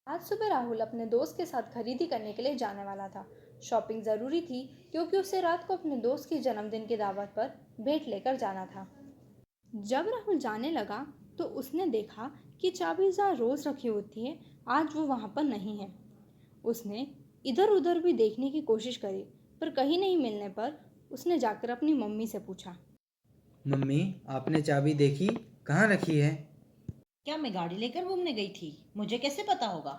आज सुबह राहुल अपने दोस्त के साथ खरीदी करने के लिए जाने वाला था। शॉपिंग ज़रूरी थी क्योंकि उसे रात को अपने दोस्त की जन्मदिन की दावत पर भेंट लेकर जाना था। जब राहुल जाने लगा तो उसने देखा कि चाबी जहाँ रोज़ रखी होती है आज वो वहाँ पर नहीं है। उसने इधर उधर भी देखने की कोशिश करी पर कहीं नहीं मिलने पर उसने जाकर अपनी मम्मी से पूछा। मम्मी, आपने चाबी देखी? कहाँ रखी है? क्या मैं गाड़ी लेकर घूमने गई थी? मुझे कैसे पता होगा?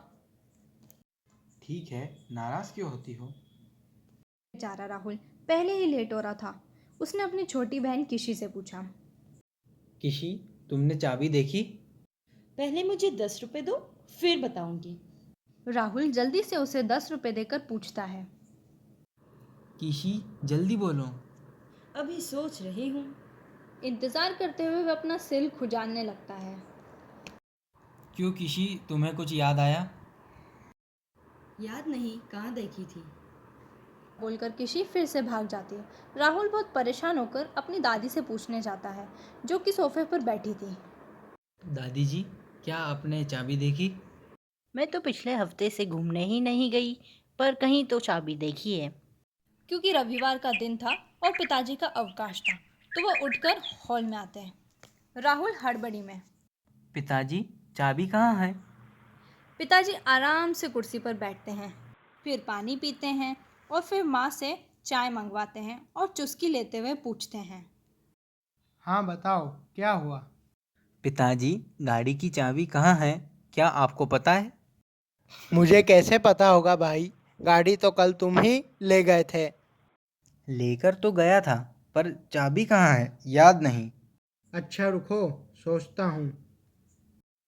ठीक है, नाराज क्यों होती हो? बेचारा राहुल पहले ही लेट हो रहा था। उसने अपनी छोटी बहन किशी से पूछा। किशी, तुमने चाबी देखी? पहले मुझे 10 रुपए दो, फिर बताऊंगी। राहुल जल्दी से उसे 10 रुपए देकर पूछता है। किशी, जल्दी बोलो। अभी सोच रही हूँ। इंतजार करते हुए वह अपना सिर खुजाने लगता है। क्यों किशी, तुम्हें कुछ याद आया? याद नहीं, कहाँ देखी थी? बोलकर किशी फिर से भाग जाती है। राहुल बहुत परेशान होकर अपनी दादी से पूछने जाता है जो कि सोफे पर बैठी थी। दादी जी, क्या आपने चाबी देखी? मैं तो पिछले हफ्ते से घूमने ही नहीं गई, पर कहीं तो चाबी देखी है। क्योंकि रविवार का दिन था और पिताजी का अवकाश था तो वह उठकर हॉल में आते हैं। राहुल हड़बड़ी में। पिताजी, चाबी कहाँ है? पिताजी आराम से कुर्सी पर बैठते हैं, फिर पानी पीते हैं और फिर माँ से चाय मंगवाते हैं और चुस्की लेते हुए पूछते हैं। हाँ बताओ, क्या हुआ? पिताजी, गाड़ी की चाबी कहाँ है? क्या आपको पता है? मुझे कैसे पता होगा भाई? गाड़ी तो कल तुम ही ले गए थे। लेकर तो गया था, पर चाबी कहाँ है याद नहीं। अच्छा रुको, सोचता हूँ।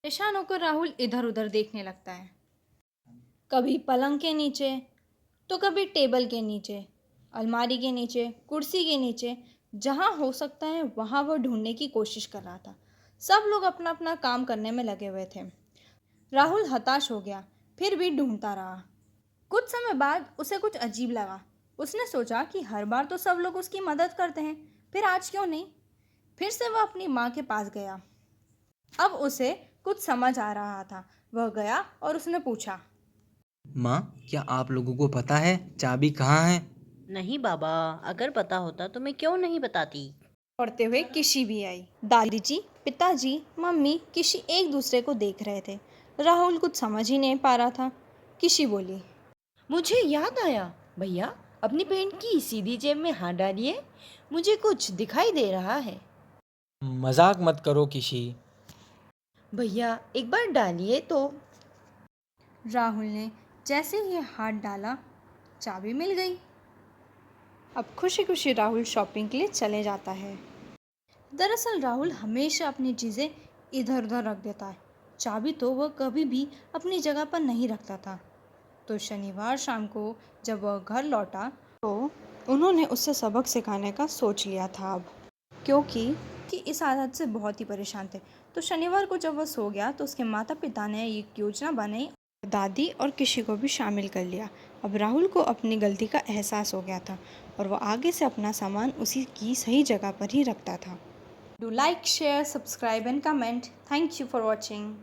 परेशान होकर राहुल इधर उधर देखने लगता है, कभी पलंग के नीचे तो कभी टेबल के नीचे, अलमारी के नीचे, कुर्सी के नीचे, जहाँ हो सकता है वहाँ वह ढूंढने की कोशिश कर रहा था। सब लोग अपना अपना काम करने में लगे हुए थे। राहुल हताश हो गया, फिर भी ढूंढता रहा। कुछ समय बाद उसे कुछ अजीब लगा। उसने सोचा कि हर बार तो सब लोग उसकी मदद करते हैं, फिर आज क्यों नहीं। फिर से वह अपनी माँ के पास गया। अब उसे कुछ समझ आ रहा था। वह गया और उसने पूछा। माँ, क्या आप लोगों को पता है चाबी कहाँ है? नहीं बाबा, अगर पता होता तो मैं क्यों नहीं बताती। पढ़ते हुए किशी भी आई। दादी जी, पिताजी, मम्मी, किशी एक दूसरे को देख रहे थे। राहुल कुछ समझ ही नहीं पा रहा था। किशी बोली। मुझे याद आया। भैया, अपनी पैंट की सीधी जेब में हाथ डालिए, मुझे कुछ दिखाई दे रहा है। मजाक मत करो किशी। भैया, एक बार डालिए तो। राहुल ने जैसे ही हाथ डाला, चाबी मिल गई। अब खुशी खुशी राहुल शॉपिंग के लिए चले जाता है। दरअसल राहुल हमेशा अपनी चीज़ें इधर उधर रख देता है। चाबी तो वह कभी भी अपनी जगह पर नहीं रखता था। तो शनिवार शाम को जब वह घर लौटा तो उन्होंने उससे सबक सिखाने का सोच लिया था अब, क्योंकि कि इस आदत से बहुत ही परेशान थे। तो शनिवार को जब वह सो गया तो उसके माता पिता ने एक योजना बनाई, दादी और किसी को भी शामिल कर लिया। अब राहुल को अपनी गलती का एहसास हो गया था और वह आगे से अपना सामान उसी की सही जगह पर ही रखता था। Do like, share, subscribe and comment. Thank you for watching.